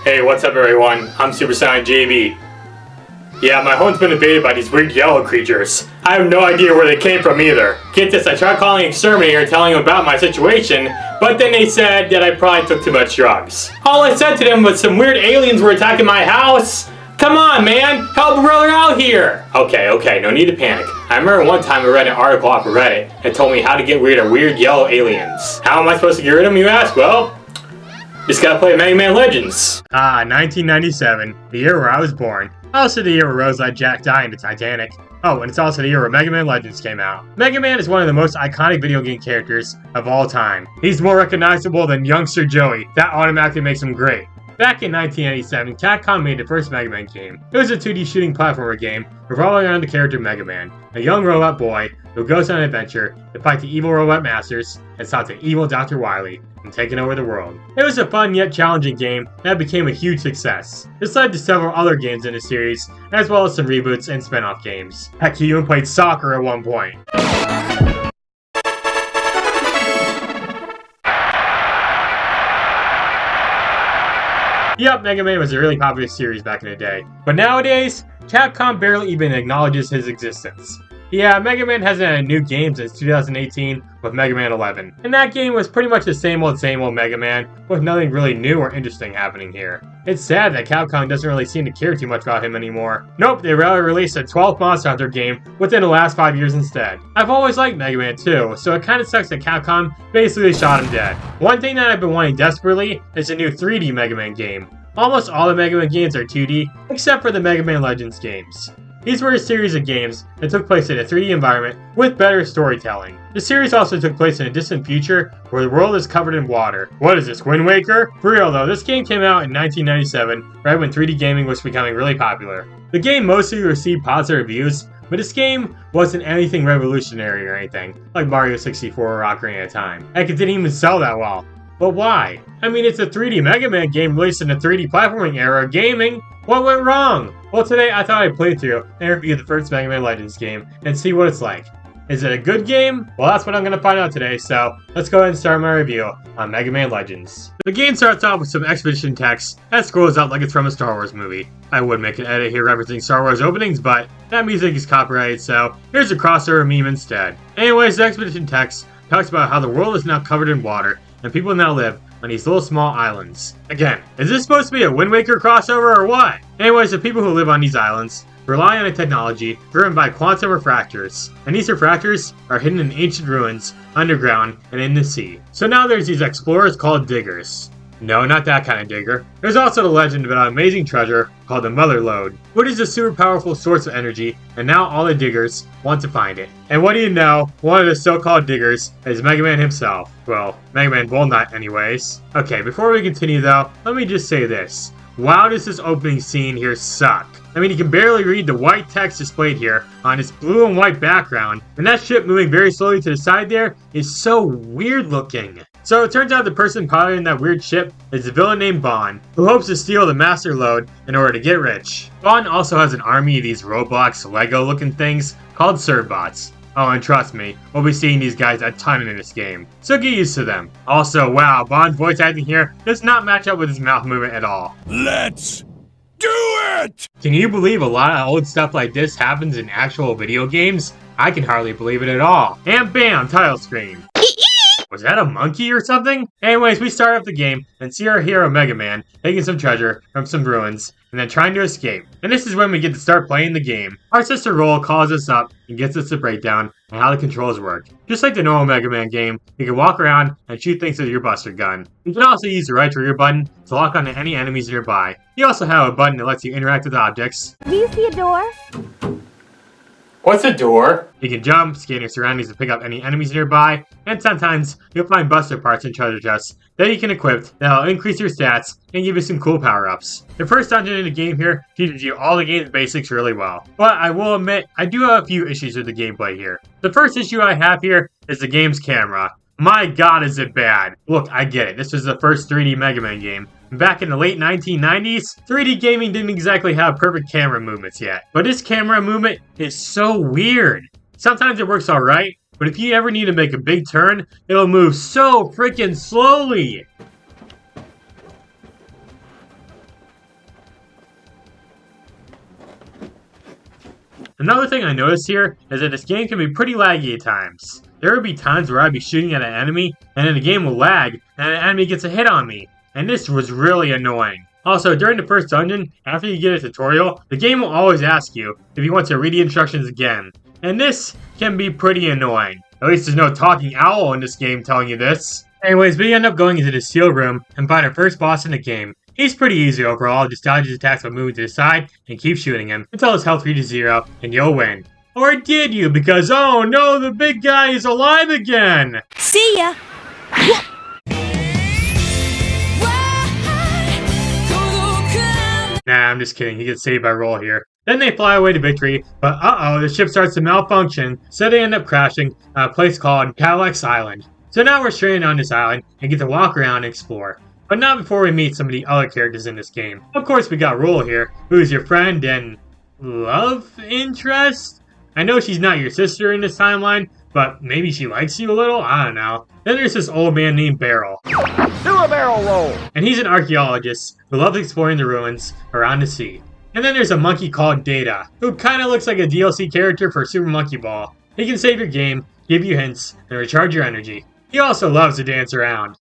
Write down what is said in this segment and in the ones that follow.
Hey, what's up everyone? I'm SuperSonicJB. Yeah, my home's been invaded by these weird yellow creatures. I have no idea where they came from either. Get this, I tried calling Exterminator and telling them about my situation, but then they said that I probably took too much drugs. All I said to them was some weird aliens were attacking my house. Come on, man! Help a brother out here! Okay, no need to panic. I remember one time I read an article off of Reddit that told me how to get rid of weird yellow aliens. How am I supposed to get rid of them, you ask? Well, just gotta play Mega Man Legends. 1997, the year where I was born. Also the year where Rose let Jack die in the Titanic. Oh, and it's also the year where Mega Man Legends came out. Mega Man is one of the most iconic video game characters of all time. He's more recognizable than youngster Joey. That automatically makes him great. Back in 1987, Capcom made the first Mega Man game. It was a 2D shooting platformer game revolving around the character Mega Man, a young robot boy who goes on an adventure to fight the evil robot masters and stop the evil Dr. Wily from taking over the world. It was a fun yet challenging game that became a huge success. This led to several other games in the series, as well as some reboots and spin-off games. Heck, he even played soccer at one point. Yep, Mega Man was a really popular series back in the day. But nowadays, Capcom barely even acknowledges his existence. Yeah, Mega Man hasn't had a new game since 2018 with Mega Man 11. And that game was pretty much the same old Mega Man, with nothing really new or interesting happening here. It's sad that Capcom doesn't really seem to care too much about him anymore. Nope, they rather released a 12th Monster Hunter game within the last 5 years instead. I've always liked Mega Man too, so it kinda sucks that Capcom basically shot him dead. One thing that I've been wanting desperately is a new 3D Mega Man game. Almost all the Mega Man games are 2D, except for the Mega Man Legends games. These were a series of games that took place in a 3D environment with better storytelling. The series also took place in a distant future where the world is covered in water. What is this, Wind Waker? For real though, this game came out in 1997, right when 3D gaming was becoming really popular. The game mostly received positive reviews, but this game wasn't anything revolutionary or anything, like Mario 64 or Ocarina of Time. Heck, it didn't even sell that well. But why? I mean, it's a 3D Mega Man game released in the 3D platforming era of gaming. What went wrong? Well, today I thought I'd play through and review the first Mega Man Legends game and see what it's like. Is it a good game? Well, that's what I'm going to find out today, so let's go ahead and start my review on Mega Man Legends. The game starts off with some exposition text that scrolls out like it's from a Star Wars movie. I would make an edit here referencing Star Wars openings, but that music is copyrighted, so here's a crossover meme instead. Anyways, the exposition text talks about how the world is now covered in water and people now live on these little small islands. Again, is this supposed to be a Wind Waker crossover or what? Anyways, the people who live on these islands rely on a technology driven by quantum refractors, and these refractors are hidden in ancient ruins, underground, and in the sea. So now there's these explorers called diggers. No, not that kind of digger. There's also the legend about an amazing treasure called the Mother Lode, which is a super powerful source of energy, and now all the diggers want to find it. And what do you know, one of the so-called diggers is Mega Man himself. Well, Mega Man Bullnut anyways. Okay, before we continue though, let me just say this. Wow, does this opening scene here suck. I mean, you can barely read the white text displayed here on this blue and white background, and that ship moving very slowly to the side there is so weird looking. So it turns out the person piloting that weird ship is a villain named Bon, who hopes to steal the Master Lode in order to get rich. Bon also has an army of these Roblox Lego looking things called Servbots. Oh, and trust me, we'll be seeing these guys a ton in this game, so get used to them. Also, wow, Bon's voice acting here does not match up with his mouth movement at all. Let's do it! Can you believe a lot of old stuff like this happens in actual video games? I can hardly believe it at all. And bam, title screen. Was that a monkey or something? Anyways, we start off the game and see our hero Mega Man taking some treasure from some ruins and then trying to escape. And this is when we get to start playing the game. Our sister Roll calls us up and gets us a breakdown on how the controls work. Just like the normal Mega Man game, you can walk around and shoot things with your Buster Gun. You can also use the right trigger button to lock onto any enemies nearby. You also have a button that lets you interact with objects. Do you see a door? What's a door? You can jump, scan your surroundings to pick up any enemies nearby, and sometimes you'll find buster parts and treasure chests that you can equip that'll increase your stats and give you some cool power-ups. The first dungeon in the game here teaches you all the game's basics really well, but I will admit I do have a few issues with the gameplay here. The first issue I have here is the game's camera. My god, is it bad. Look, I get it, this was the first 3D Mega Man game. Back in the late 1990s, 3D gaming didn't exactly have perfect camera movements yet. But this camera movement is so weird. Sometimes it works alright, but if you ever need to make a big turn, it'll move so freaking slowly. Another thing I noticed here is that this game can be pretty laggy at times. There would be times where I'd be shooting at an enemy, and then the game will lag, and an enemy gets a hit on me, and this was really annoying. Also, during the first dungeon, after you get a tutorial, the game will always ask you if you want to read the instructions again, and this can be pretty annoying. At least there's no talking owl in this game telling you this. Anyways, we end up going into the sealed room and find our first boss in the game. He's pretty easy overall, just dodge his attacks by moving to the side and keep shooting him until his health reaches 0 and you'll win. Or did you? Because oh no, the big guy is alive again! See ya! Nah, I'm just kidding, he gets saved by Roll here. Then they fly away to victory, but uh-oh, the ship starts to malfunction, so they end up crashing at a place called Cadillac's Island. So now we're stranded on this island and get to walk around and explore. But not before we meet some of the other characters in this game. Of course, we got Roll here, who's your friend and love interest? I know she's not your sister in this timeline, but maybe she likes you a little? I don't know. Then there's this old man named Barrel. Do a barrel roll! And he's an archaeologist who loves exploring the ruins around the sea. And then there's a monkey called Data, who kinda looks like a DLC character for Super Monkey Ball. He can save your game, give you hints, and recharge your energy. He also loves to dance around.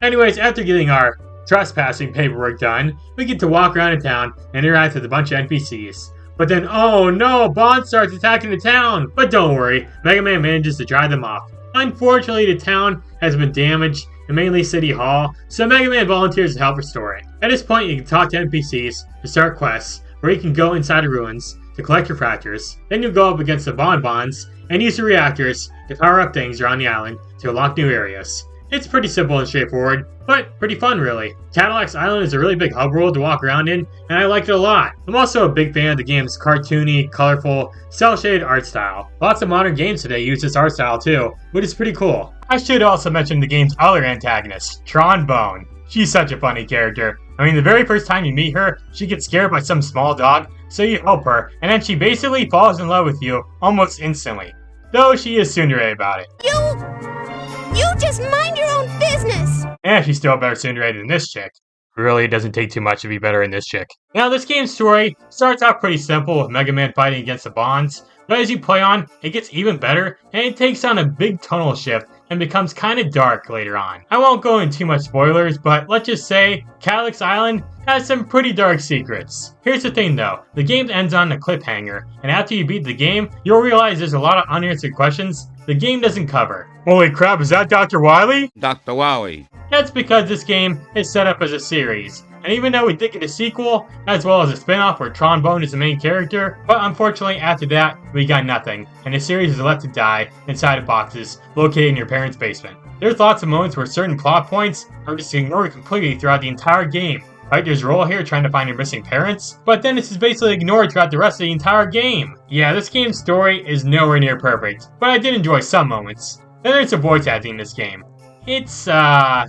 Anyways, after getting our trespassing paperwork done, we get to walk around in town and interact with a bunch of NPCs. But then, oh no, Bond starts attacking the town! But don't worry, Mega Man manages to drive them off. Unfortunately, the town has been damaged, and mainly City Hall, so Mega Man volunteers to help restore it. At this point, you can talk to NPCs to start quests, where you can go inside the ruins to collect your fractures. Then you'll go up against the Bonbons and use the reactors to power up things around the island to unlock new areas. It's pretty simple and straightforward, but pretty fun really. Cadillac's Island is a really big hub world to walk around in, and I like it a lot. I'm also a big fan of the game's cartoony, colorful, cel-shaded art style. Lots of modern games today use this art style too, which is pretty cool. I should also mention the game's other antagonist, Trombone. She's such a funny character. I mean, the very first time you meet her, she gets scared by some small dog, so you help her, and then she basically falls in love with you almost instantly. Though she is tsundere about it. You just mind your own business! And she's still better tsundere than this chick. Really, it doesn't take too much to be better than this chick. Now, this game's story starts out pretty simple with Mega Man fighting against the Bonds, but as you play on, it gets even better, and it takes on a big tonal shift and becomes kinda dark later on. I won't go into too much spoilers, but let's just say Cadillac's Island has some pretty dark secrets. Here's the thing though, the game ends on a cliffhanger, and after you beat the game, you'll realize there's a lot of unanswered questions the game doesn't cover. Holy crap, is that Dr. Wily? Dr. Wily. That's because this game is set up as a series. And even though we did get a sequel, as well as a spin-off where Trombone is the main character, but unfortunately after that, we got nothing, and the series is left to die inside of boxes located in your parents' basement. There's lots of moments where certain plot points are just ignored completely throughout the entire game. Right, there's Roll here trying to find your missing parents, but then this is basically ignored throughout the rest of the entire game. Yeah, this game's story is nowhere near perfect, but I did enjoy some moments. Then there's the voice acting in this game. It's something,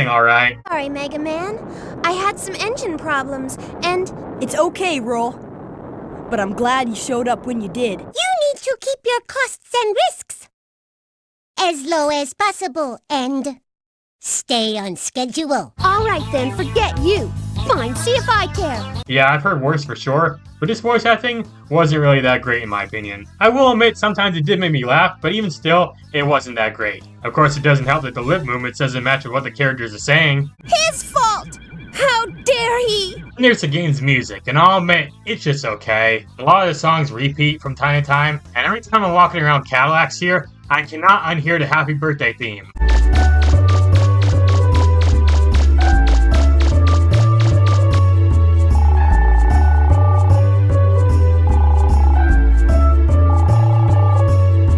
alright. Sorry, Mega Man. I had some engine problems, and... It's okay, Roll. But I'm glad you showed up when you did. You need to keep your costs and risks as low as possible, and stay on schedule. All right then, forget you. Fine, see if I care. Yeah, I've heard worse for sure, but this voice acting wasn't really that great in my opinion. I will admit sometimes it did make me laugh, but even still, it wasn't that great. Of course, it doesn't help that the lip movements doesn't match with what the characters are saying. His fault! How dare he! And there's the game's music, and I'll admit, it's just okay. A lot of the songs repeat from time to time, and every time I'm walking around Cadillacs here, I cannot unhear the Happy Birthday theme.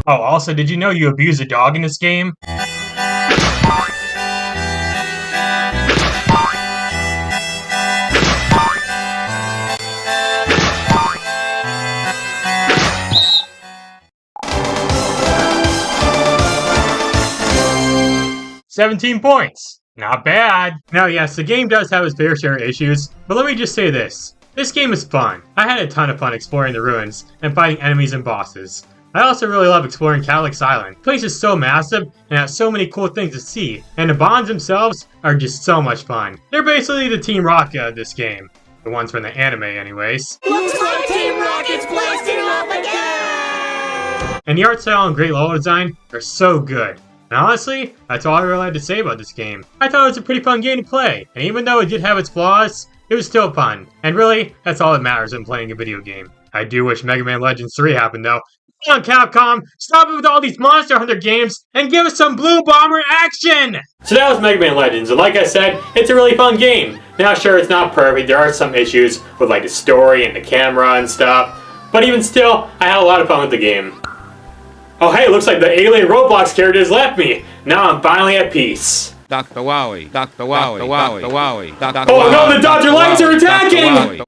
Oh, also, did you know you abuse a dog in this game? $17 points. Not bad. Now, yes, the game does have its fair share of issues, but let me just say this. This game is fun. I had a ton of fun exploring the ruins and fighting enemies and bosses. I also really love exploring Calyx Island. The place is so massive and has so many cool things to see, and the bonds themselves are just so much fun. They're basically the Team Rocket of this game. The ones from the anime anyways. Looks like Team Rocket's blasting off again! And the art style and great level design are so good. And honestly, that's all I really had to say about this game. I thought it was a pretty fun game to play, and even though it did have its flaws, it was still fun. And really, that's all that matters in playing a video game. I do wish Mega Man Legends 3 happened though. Come on, Capcom, stop it with all these Monster Hunter games and give us some Blue Bomber action! So that was Mega Man Legends, and like I said, it's a really fun game. Now sure, it's not perfect, there are some issues with like the story and the camera and stuff, but even still, I had a lot of fun with the game. Oh hey, looks like the alien Roblox characters left me. Now I'm finally at peace. Dr. Wowie, Dr. Wowie, Dr. Wowie, Dr. Wowie. Oh no, the Dodger Lights are attacking!